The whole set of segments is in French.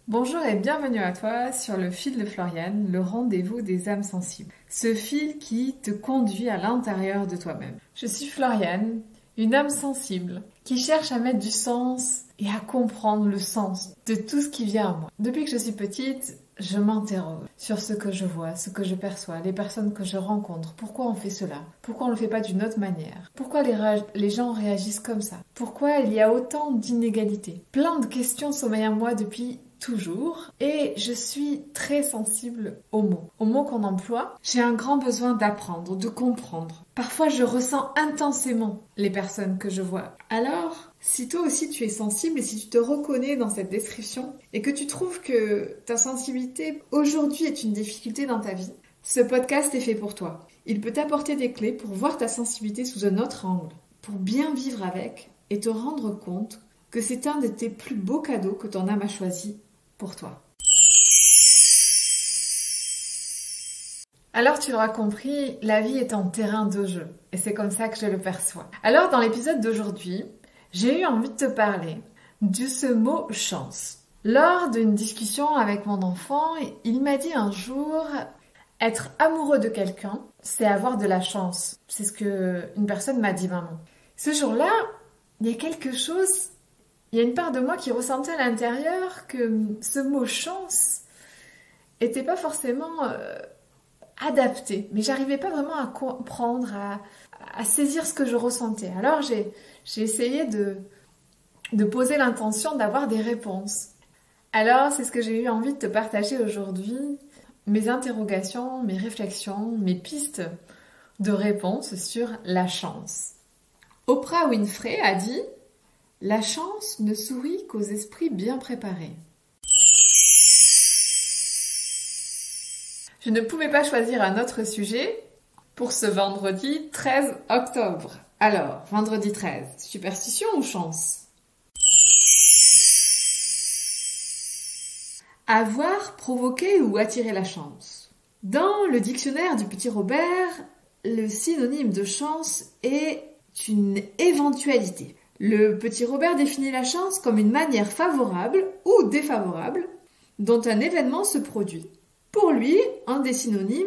Bonjour et bienvenue à toi sur le fil de Floriane, le rendez-vous des âmes sensibles. Ce fil qui te conduit à l'intérieur de toi-même. Je suis Floriane, une âme sensible qui cherche à mettre du sens et à comprendre le sens de tout ce qui vient à moi. Depuis que je suis petite, je m'interroge sur ce que je vois, ce que je perçois, les personnes que je rencontre. Pourquoi on fait cela? Pourquoi on ne le fait pas d'une autre manière? Pourquoi les gens réagissent comme ça? Pourquoi il y a autant d'inégalités? Plein de questions sommeillent en moi depuis toujours, et je suis très sensible aux mots qu'on emploie. J'ai un grand besoin d'apprendre, de comprendre. Parfois, je ressens intensément les personnes que je vois. Alors, si toi aussi tu es sensible et si tu te reconnais dans cette description et que tu trouves que ta sensibilité aujourd'hui est une difficulté dans ta vie, ce podcast est fait pour toi. Il peut t'apporter des clés pour voir ta sensibilité sous un autre angle, pour bien vivre avec et te rendre compte que c'est un de tes plus beaux cadeaux que ton âme a choisi pour toi. Alors tu l'auras compris, la vie est un terrain de jeu et c'est comme ça que je le perçois. Alors dans l'épisode d'aujourd'hui, j'ai eu envie de te parler de ce mot chance. Lors d'une discussion avec mon enfant, il m'a dit un jour, être amoureux de quelqu'un, c'est avoir de la chance. C'est ce que une personne m'a dit, maman. Ce jour-là, il y a quelque chose. Il y a une part de moi qui ressentait à l'intérieur que ce mot chance était pas forcément adapté, mais j'arrivais pas vraiment à comprendre, à saisir ce que je ressentais. Alors j'ai essayé de poser l'intention d'avoir des réponses. Alors c'est ce que j'ai eu envie de te partager aujourd'hui, mes interrogations, mes réflexions, mes pistes de réponses sur la chance. Oprah Winfrey a dit: la chance ne sourit qu'aux esprits bien préparés. Je ne pouvais pas choisir un autre sujet pour ce vendredi 13 octobre. Alors, vendredi 13, superstition ou chance? Avoir, provoquer ou attirer la chance. Dans le dictionnaire du petit Robert, le synonyme de chance est une éventualité. Le petit Robert définit la chance comme une manière favorable ou défavorable dont un événement se produit. Pour lui, un des synonymes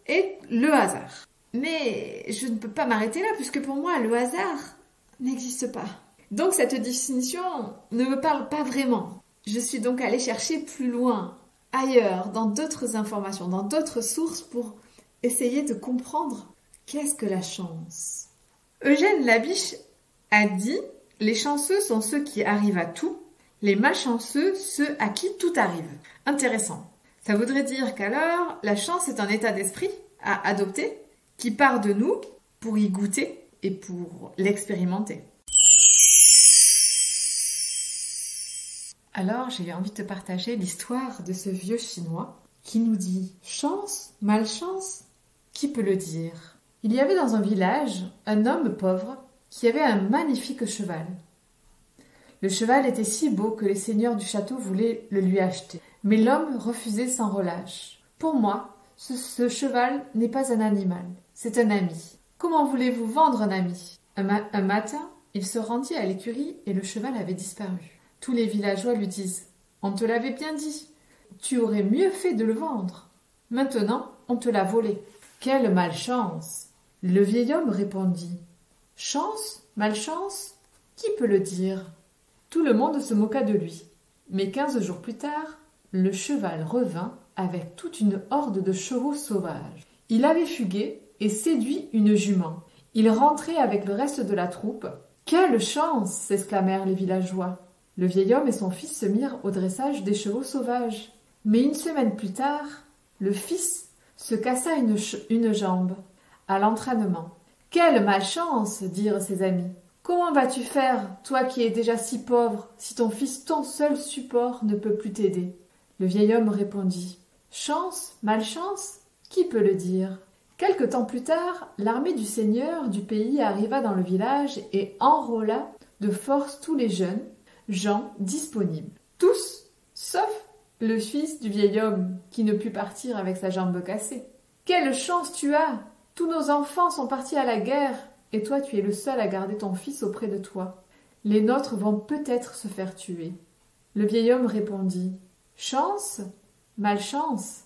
est le hasard. Mais je ne peux pas m'arrêter là puisque pour moi, le hasard n'existe pas. Donc cette définition ne me parle pas vraiment. Je suis donc allée chercher plus loin, ailleurs, dans d'autres informations, dans d'autres sources pour essayer de comprendre qu'est-ce que la chance. Eugène Labiche a dit: les chanceux sont ceux qui arrivent à tout, les malchanceux ceux à qui tout arrive. Intéressant. Ça voudrait dire qu'alors, la chance est un état d'esprit à adopter qui part de nous pour y goûter et pour l'expérimenter. Alors, j'ai eu envie de te partager l'histoire de ce vieux chinois qui nous dit: chance, malchance, qui peut le dire? Il y avait dans un village un homme pauvre qui avait un magnifique cheval. Le cheval était si beau que les seigneurs du château voulaient le lui acheter. Mais l'homme refusait sans relâche. Pour moi, ce cheval n'est pas un animal, c'est un ami. Comment voulez-vous vendre un ami? Un matin, il se rendit à l'écurie et le cheval avait disparu. Tous les villageois lui disent: on te l'avait bien dit, tu aurais mieux fait de le vendre. Maintenant, on te l'a volé. Quelle malchance! Le vieil homme répondit: chance, malchance, qui peut le dire? Tout le monde se moqua de lui. Mais 15 jours plus tard, le cheval revint avec toute une horde de chevaux sauvages. Il avait fugué et séduit une jument. Il rentrait avec le reste de la troupe. Quelle chance! S'exclamèrent les villageois. Le vieil homme et son fils se mirent au dressage des chevaux sauvages. Mais une semaine plus tard, le fils se cassa une jambe à l'entraînement. Quelle malchance! Dirent ses amis. Comment vas-tu faire, toi qui es déjà si pauvre, si ton fils, ton seul support, ne peut plus t'aider? Le vieil homme répondit: chance, malchance, qui peut le dire? Quelque temps plus tard, l'armée du seigneur du pays arriva dans le village et enrôla de force tous les jeunes gens disponibles. Tous, sauf le fils du vieil homme qui ne put partir avec sa jambe cassée. Quelle chance tu as! Tous nos enfants sont partis à la guerre et toi tu es le seul à garder ton fils auprès de toi. Les nôtres vont peut-être se faire tuer. Le vieil homme répondit: Chance, malchance,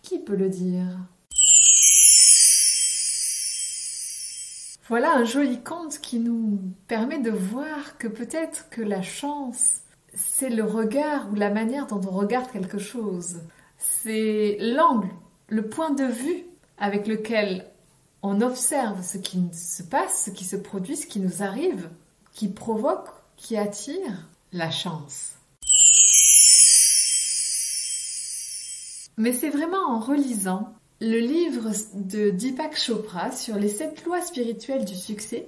qui peut le dire? Voilà un joli conte qui nous permet de voir que peut-être que la chance, c'est le regard ou la manière dont on regarde quelque chose. C'est l'angle, le point de vue avec lequel on observe ce qui se passe, ce qui se produit, ce qui nous arrive, qui provoque, qui attire la chance. Mais c'est vraiment en relisant le livre de Deepak Chopra sur les 7 lois spirituelles du succès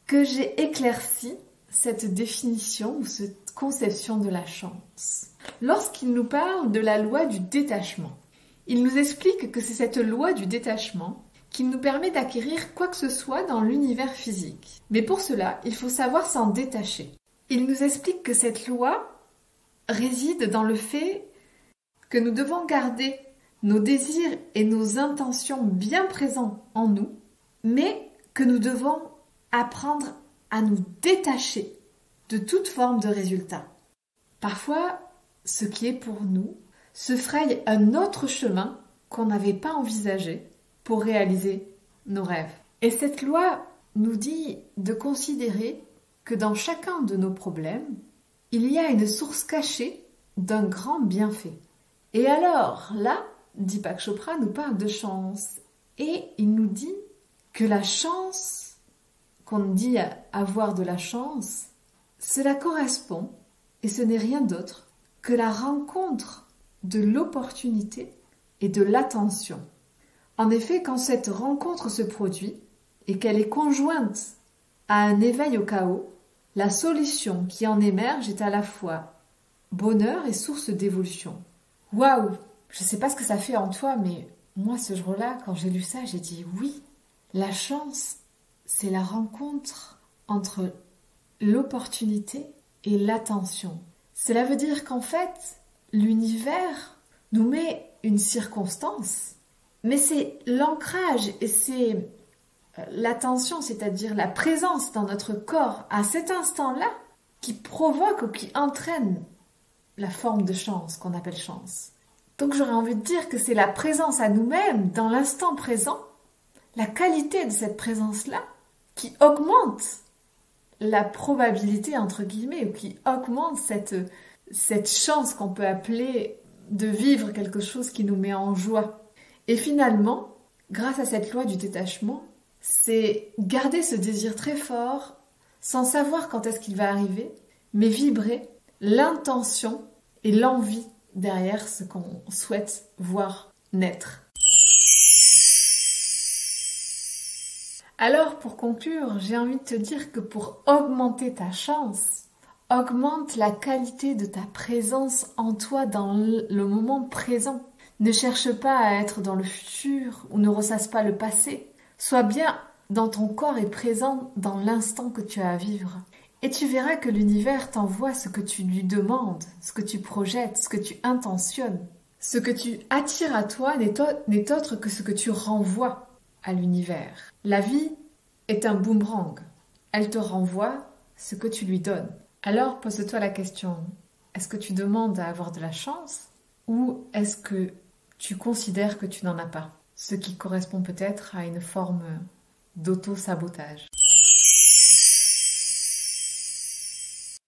que j'ai éclairci cette définition ou cette conception de la chance. Lorsqu'il nous parle de la loi du détachement, il nous explique que c'est cette loi du détachement qui nous permet d'acquérir quoi que ce soit dans l'univers physique. Mais pour cela, il faut savoir s'en détacher. Il nous explique que cette loi réside dans le fait que nous devons garder nos désirs et nos intentions bien présents en nous, mais que nous devons apprendre à nous détacher de toute forme de résultat. Parfois, ce qui est pour nous se fraye un autre chemin qu'on n'avait pas envisagé pour réaliser nos rêves. Et cette loi nous dit de considérer que dans chacun de nos problèmes, il y a une source cachée d'un grand bienfait. Et alors, là, Deepak Chopra nous parle de chance et il nous dit que la chance, qu'on dit avoir de la chance, cela correspond, et ce n'est rien d'autre que la rencontre de l'opportunité et de l'attention. En effet, quand cette rencontre se produit et qu'elle est conjointe à un éveil au chaos, la solution qui en émerge est à la fois bonheur et source d'évolution. Waouh! Je ne sais pas ce que ça fait en toi, mais moi, ce jour-là, quand j'ai lu ça, j'ai dit oui, la chance, c'est la rencontre entre l'opportunité et l'attention. Cela veut dire qu'en fait, l'univers nous met une circonstance, mais c'est l'ancrage et c'est l'attention, c'est-à-dire la présence dans notre corps à cet instant-là qui provoque ou qui entraîne la forme de chance qu'on appelle chance. Donc j'aurais envie de dire que c'est la présence à nous-mêmes dans l'instant présent, la qualité de cette présence-là qui augmente la probabilité, entre guillemets, ou qui augmente cette chance qu'on peut appeler de vivre quelque chose qui nous met en joie. Et finalement, grâce à cette loi du détachement, c'est garder ce désir très fort sans savoir quand est-ce qu'il va arriver, mais vibrer l'intention et l'envie derrière ce qu'on souhaite voir naître. Alors, pour conclure, j'ai envie de te dire que pour augmenter ta chance, augmente la qualité de ta présence en toi dans le moment présent. Ne cherche pas à être dans le futur ou ne ressasse pas le passé. Sois bien dans ton corps et présent dans l'instant que tu as à vivre. Et tu verras que l'univers t'envoie ce que tu lui demandes, ce que tu projettes, ce que tu intentionnes. Ce que tu attires à toi n'est autre que ce que tu renvoies à l'univers. La vie est un boomerang. Elle te renvoie ce que tu lui donnes. Alors pose-toi la question, est-ce que tu demandes à avoir de la chance ou est-ce que tu considères que tu n'en as pas? Ce qui correspond peut-être à une forme d'auto-sabotage.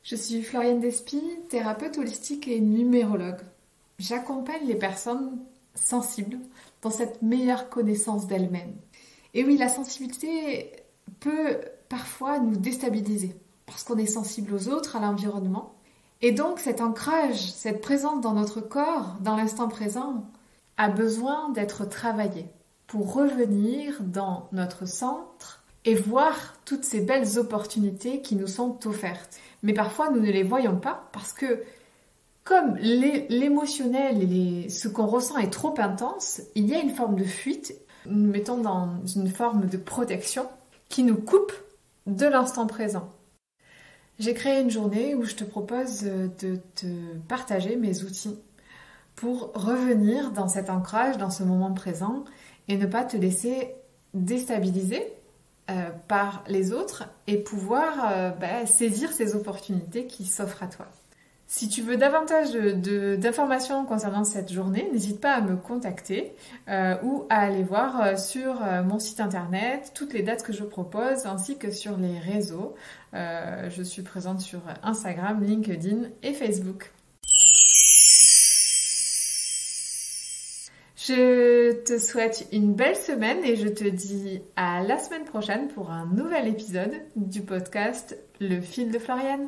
Je suis Floriane Despy, thérapeute holistique et numérologue. J'accompagne les personnes sensibles dans cette meilleure connaissance d'elles-mêmes. Et oui, la sensibilité peut parfois nous déstabiliser parce qu'on est sensible aux autres, à l'environnement. Et donc cet ancrage, cette présence dans notre corps, dans l'instant présent, a besoin d'être travaillé pour revenir dans notre centre et voir toutes ces belles opportunités qui nous sont offertes. Mais parfois, nous ne les voyons pas parce que comme l'émotionnel et ce qu'on ressent est trop intense, il y a une forme de fuite. Nous nous mettons dans une forme de protection qui nous coupe de l'instant présent. J'ai créé une journée où je te propose de te partager mes outils pour revenir dans cet ancrage, dans ce moment présent et ne pas te laisser déstabiliser par les autres et pouvoir saisir ces opportunités qui s'offrent à toi. Si tu veux davantage d'informations concernant cette journée, n'hésite pas à me contacter ou à aller voir sur mon site internet toutes les dates que je propose ainsi que sur les réseaux. Je suis présente sur Instagram, LinkedIn et Facebook. Je te souhaite une belle semaine et je te dis à la semaine prochaine pour un nouvel épisode du podcast Le fil de Floriane.